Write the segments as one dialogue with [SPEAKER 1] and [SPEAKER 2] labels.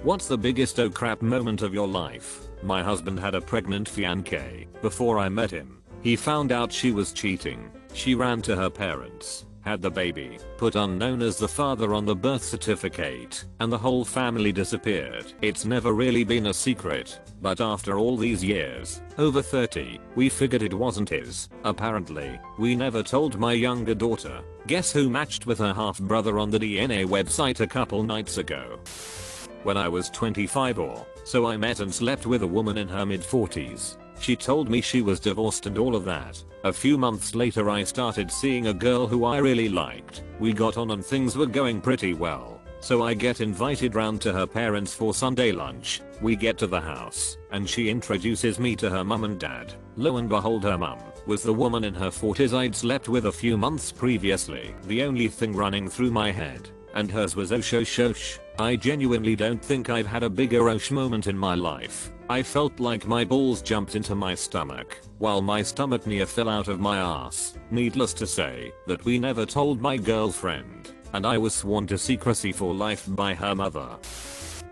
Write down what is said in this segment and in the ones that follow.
[SPEAKER 1] What's the biggest oh crap moment of your life? My husband had a pregnant fiancée before I met him. He found out she was cheating. She ran to her parents, had the baby, put unknown as the father on the birth certificate, and the whole family disappeared. It's never really been a secret, but after all these years, over 30, we figured it wasn't his. Apparently, we never told my younger daughter. Guess who matched with her half-brother on the DNA website a couple nights ago? When I was 25 or so, I met and slept with a woman in her mid-40s. She told me she was divorced and all of that. A few months later I started seeing a girl who I really liked. We got on and things were going pretty well. So I get invited round to her parents for Sunday lunch. We get to the house, and she introduces me to her mum and dad. Lo and behold, her mum was the woman in her 40s I'd slept with a few months previously. The only thing running through my head, and hers, was oh shosh. I genuinely don't think I've had a bigger oh moment in my life. I felt like my balls jumped into my stomach, while my stomach near fell out of my ass. Needless to say, that we never told my girlfriend, and I was sworn to secrecy for life by her mother.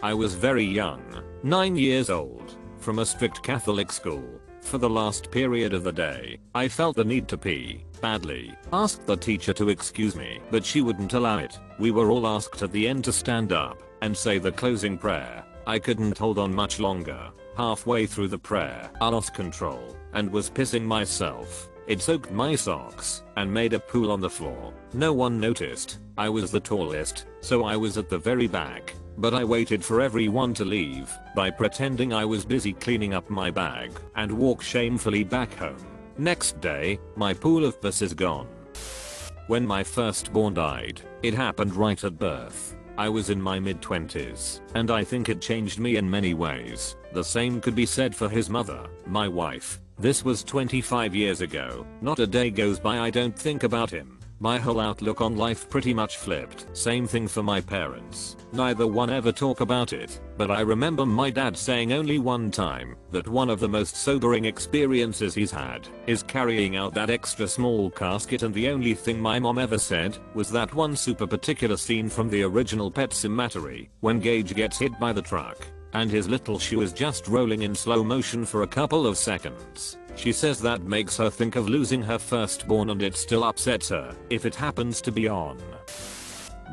[SPEAKER 1] I was very young, 9 years old, from a strict Catholic school. For the last period of the day, I felt the need to pee badly. Asked the teacher to excuse me, but she wouldn't allow it. We were all asked at the end to stand up and say the closing prayer. I couldn't hold on much longer. Halfway through the prayer, I lost control and was pissing myself. It soaked my socks and made a pool on the floor. No one noticed. I was the tallest, so I was at the very back, but I waited for everyone to leave by pretending I was busy cleaning up my bag and walk shamefully back home. Next day, my pool of piss is gone. When my firstborn died, it happened right at birth. I was in my mid-20s, and I think it changed me in many ways. The same could be said for his mother, my wife. This was 25 years ago. Not a day goes by I don't think about him. My whole outlook on life pretty much flipped. Same thing for my parents. Neither one ever talk about it, but I remember my dad saying only one time that one of the most sobering experiences he's had is carrying out that extra small casket, and the only thing my mom ever said was that one super particular scene from the original Pet Sematary when Gage gets hit by the truck and his little shoe is just rolling in slow motion for a couple of seconds. She says that makes her think of losing her firstborn, and it still upsets her if it happens to be on.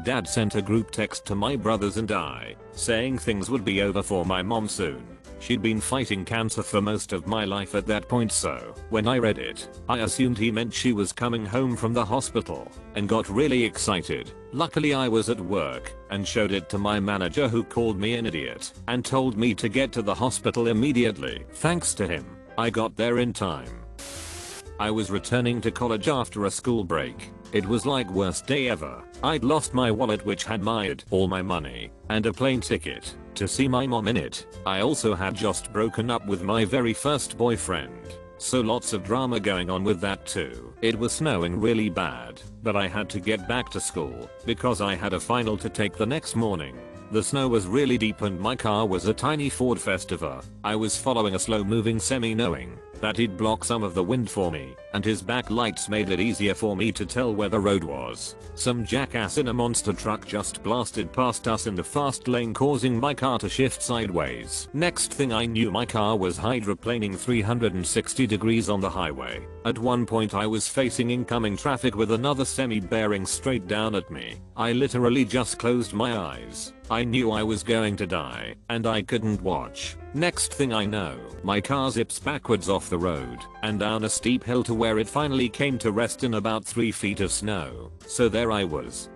[SPEAKER 1] Dad sent a group text to my brothers and I, saying things would be over for my mom soon. She'd been fighting cancer for most of my life at that point, so when I read it, I assumed he meant she was coming home from the hospital and got really excited. Luckily I was at work and showed it to my manager, who called me an idiot and told me to get to the hospital immediately. Thanks to him, I got there in time. I was returning to college after a school break. It was like worst day ever. I'd lost my wallet, which had all my money and a plane ticket to see my mom in it. I also had just broken up with my very first boyfriend, so lots of drama going on with that too. It was snowing really bad, but I had to get back to school because I had a final to take the next morning. The snow was really deep and my car was a tiny Ford Festiva. I was following a slow moving semi, knowing that he'd block some of the wind for me, and his back lights made it easier for me to tell where the road was. Some jackass in a monster truck just blasted past us in the fast lane, causing my car to shift sideways. Next thing I knew, my car was hydroplaning 360 degrees on the highway. At one point I was facing incoming traffic with another semi bearing straight down at me. I literally just closed my eyes. I knew I was going to die, and I couldn't watch. Next thing I know, my car zips backwards off the road and down a steep hill to where it finally came to rest in about 3 feet of snow. So there I was,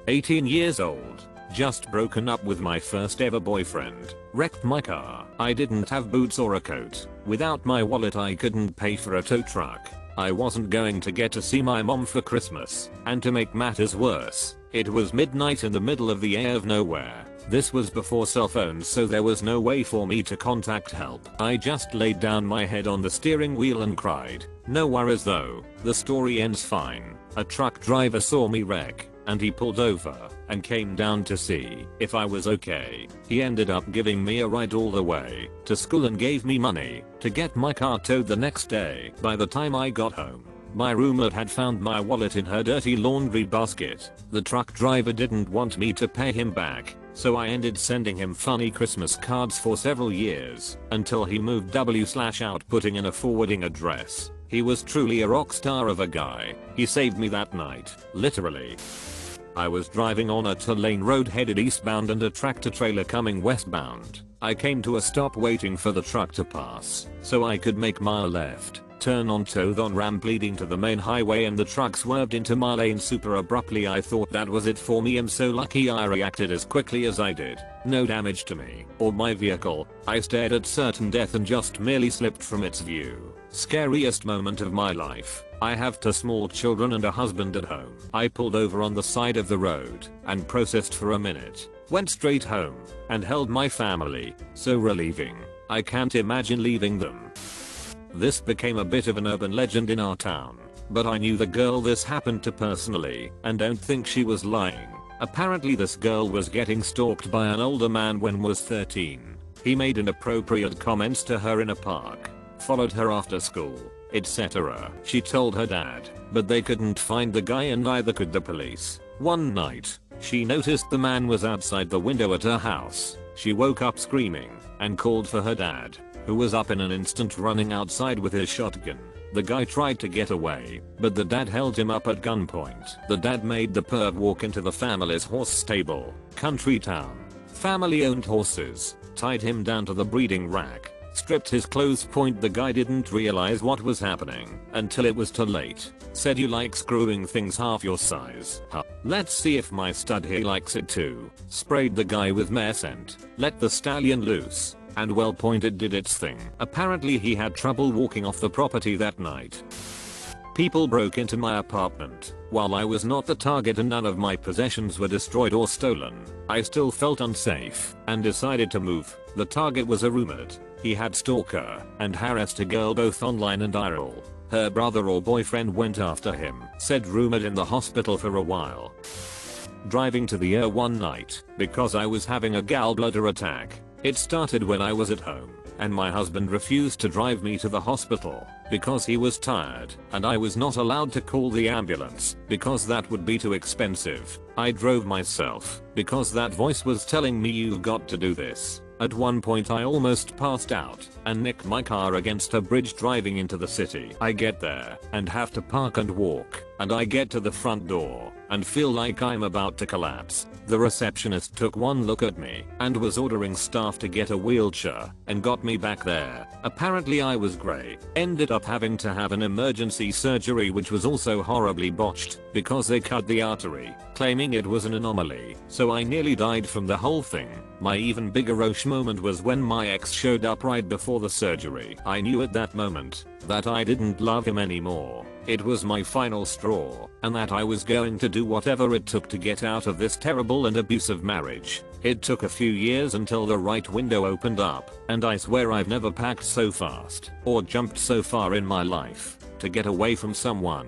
[SPEAKER 1] 18 years old, just broken up with my first ever boyfriend, wrecked my car. I didn't have boots or a coat. Without my wallet I couldn't pay for a tow truck. I wasn't going to get to see my mom for Christmas, and to make matters worse, it was midnight in the middle of the air of nowhere. This was before cell phones, so there was no way for me to contact help. I just laid down my head on the steering wheel and cried. No worries though, the story ends fine. A truck driver saw me wreck, and he pulled over and came down to see if I was okay. He ended up giving me a ride all the way to school and gave me money to get my car towed the next day. By the time I got home, my roommate had found my wallet in her dirty laundry basket. The truck driver didn't want me to pay him back, so I ended sending him funny Christmas cards for several years until he moved out, putting in a forwarding address. He was truly a rock star of a guy. He saved me that night, literally. I was driving on a 2-lane road headed eastbound and a tractor trailer coming westbound. I came to a stop waiting for the truck to pass so I could make my left turn onto the ramp leading to the main highway, and the truck swerved into my lane super abruptly. I thought that was it for me. I'm so lucky I reacted as quickly as I did. No damage to me or my vehicle. I stared at certain death and just merely slipped from its view. Scariest moment of my life. I have 2 small children and a husband at home. I pulled over on the side of the road and processed for a minute. Went straight home and held my family. So relieving. I can't imagine leaving them. This became a bit of an urban legend in our town, but I knew the girl this happened to personally and don't think she was lying. Apparently this girl was getting stalked by an older man when was 13. He made inappropriate comments to her in a park, followed her after school, etc. She told her dad, but they couldn't find the guy and neither could the police. One night, she noticed the man was outside the window at her house. She woke up screaming and called for her dad, who was up in an instant running outside with his shotgun. The guy tried to get away, but the dad held him up at gunpoint. The dad made the perv walk into the family's horse stable, country town. Family owned horses, tied him down to the breeding rack, stripped his clothes. The guy didn't realize what was happening until it was too late. Said, "You like screwing things half your size, huh? Let's see if my stud here likes it too." Sprayed the guy with mare scent, let the stallion loose, and well pointed did its thing. Apparently he had trouble walking off the property that night. People broke into my apartment while I was not the target and none of my possessions were destroyed or stolen. I still felt unsafe and decided to move. The target was a rumored. He had stalker and harassed a girl both online and IRL. Her brother or boyfriend went after him. Said rumored in the hospital for a while. Driving to the ER one night because I was having a gallbladder attack. It started when I was at home, and my husband refused to drive me to the hospital because he was tired, and I was not allowed to call the ambulance because that would be too expensive. I drove myself because that voice was telling me, "You've got to do this." At one point I almost passed out and nicked my car against a bridge driving into the city. I get there and have to park and walk, and I get to the front door and feel like I'm about to collapse. The receptionist took one look at me and was ordering staff to get a wheelchair and got me back there. Apparently I was grey. Ended up having to have an emergency surgery which was also horribly botched because they cut the artery, claiming it was an anomaly. So I nearly died from the whole thing. My even bigger Roche moment was when my ex showed up right before the surgery. I knew at that moment that I didn't love him anymore. It was my final straw, and that I was going to do whatever it took to get out of this terrible and abusive marriage. It took a few years until the right window opened up, and I swear I've never packed so fast or jumped so far in my life to get away from someone.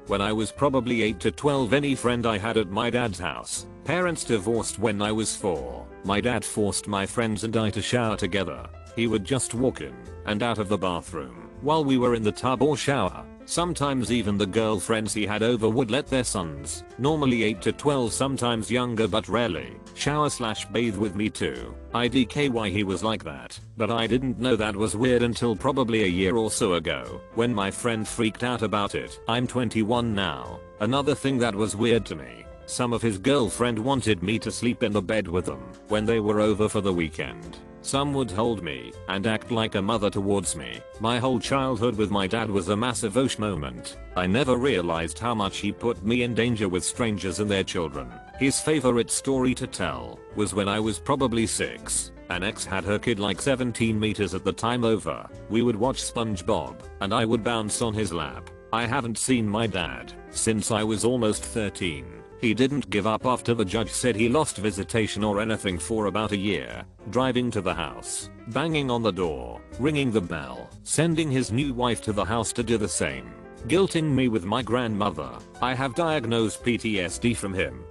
[SPEAKER 1] When I was probably 8 to 12, any friend I had at my dad's house. Parents divorced when I was 4. My dad forced my friends and I to shower together. He would just walk in and out of the bathroom while we were in the tub or shower. Sometimes even the girlfriends he had over would let their sons, normally 8 to 12, sometimes younger but rarely, shower/bathe with me too. IDK why he was like that, but I didn't know that was weird until probably a year or so ago when my friend freaked out about it. I'm 21 now. Another thing that was weird to me, some of his girlfriend wanted me to sleep in the bed with them when they were over for the weekend. Some would hold me and act like a mother towards me. My whole childhood with my dad was a massive OSH moment. I never realized how much he put me in danger with strangers and their children. His favorite story to tell was when I was probably 6. An ex had her kid like 17 meters at the time over. We would watch SpongeBob and I would bounce on his lap. I haven't seen my dad since I was almost 13. He didn't give up after the judge said he lost visitation or anything for about a year. Driving to the house, banging on the door, ringing the bell, sending his new wife to the house to do the same, guilting me with my grandmother. I have diagnosed PTSD from him.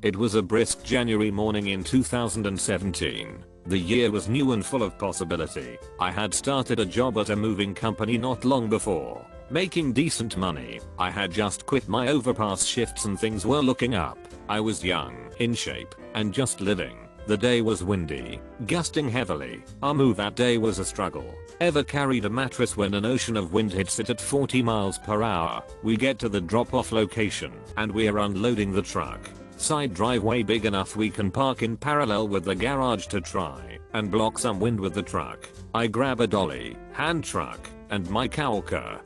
[SPEAKER 1] It was a brisk January morning in 2017. The year was new and full of possibility. I had started a job at a moving company not long before, making decent money. I had just quit my overpass shifts and things were looking up. I was young, in shape, and just living. The day was windy, gusting heavily. Our move that day was a struggle. Ever carried a mattress when an ocean of wind hits it at 40 miles per hour? We get to the drop-off location and we are unloading the truck. Side driveway big enough we can park in parallel with the garage to try and block some wind with the truck. I grab a dolly, hand truck, and my coworker,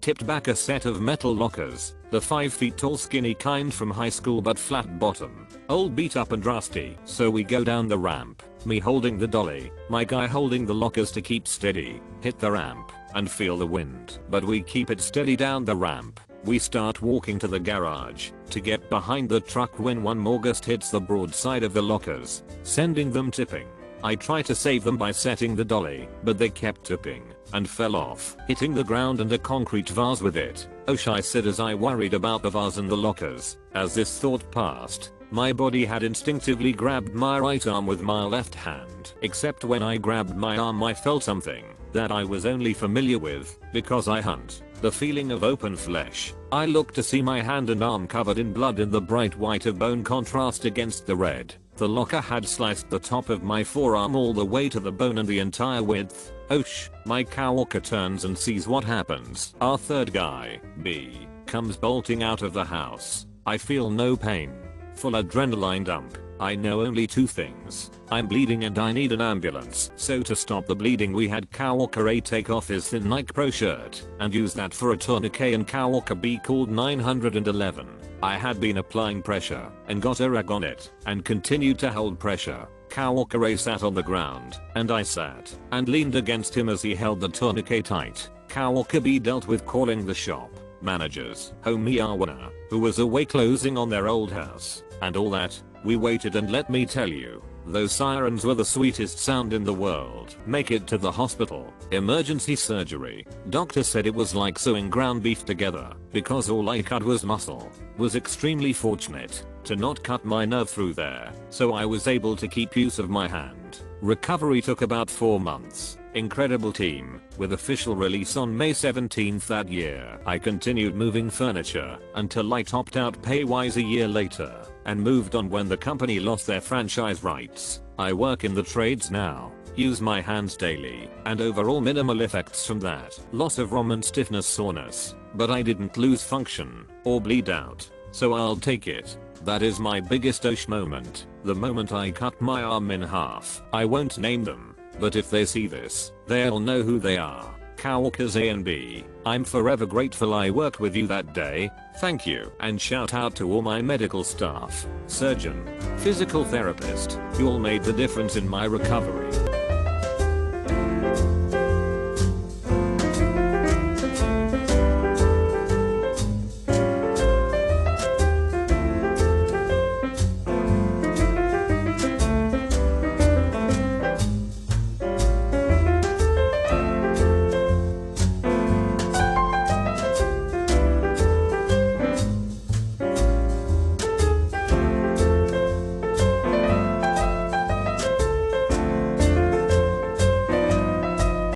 [SPEAKER 1] tipped back a set of metal lockers, the 5 feet tall skinny kind from high school but flat bottom, old beat up and rusty. So we go down the ramp, me holding the dolly, my guy holding the lockers to keep steady, hit the ramp, and feel the wind. But we keep it steady down the ramp. We start walking to the garage to get behind the truck when one more gust hits the broad side of the lockers, sending them tipping. I try to save them by setting the dolly, but they kept tipping and fell off, hitting the ground and a concrete vase with it. Oh sh, I said as I worried about the vase and the lockers. As this thought passed, my body had instinctively grabbed my right arm with my left hand. Except when I grabbed my arm I felt something that I was only familiar with because I hunt. The feeling of open flesh. I looked to see my hand and arm covered in blood in the bright white of bone contrast against the red. The locker had sliced the top of my forearm all the way to the bone and the entire width. Oh sh. My coworker turns and sees what happens. Our third guy, B, comes bolting out of the house. I feel no pain. Full adrenaline dump. I know only 2 things. I'm bleeding and I need an ambulance. So to stop the bleeding we had coworker A take off his thin Nike Pro shirt and use that for a tourniquet and coworker B called 911. I had been applying pressure and got a rag on it and continued to hold pressure. Coworker A sat on the ground and I sat and leaned against him as he held the tourniquet tight. Coworker B dealt with calling the shop managers, homie Arwana, who was away closing on their old house, and all that. We waited and let me tell you, those sirens were the sweetest sound in the world. Make it to the hospital. Emergency surgery. Doctor said it was like sewing ground beef together because all I cut was muscle. Was extremely fortunate to not cut my nerve through there, so I was able to keep use of my hand. Recovery took about 4 months. Incredible team, with official release on May 17th that year. I continued moving furniture until I topped out pay-wise a year later and moved on when the company lost their franchise rights. I work in the trades now, use my hands daily, and overall minimal effects from that. Loss of ROM and stiffness soreness, but I didn't lose function or bleed out, so I'll take it. That is my biggest OSH moment, the moment I cut my arm in half. I won't name them, but if they see this, they'll know who they are. Coworkers A and B, I'm forever grateful I worked with you that day. Thank you. And shout out to all my medical staff, surgeon, physical therapist, you all made the difference in my recovery.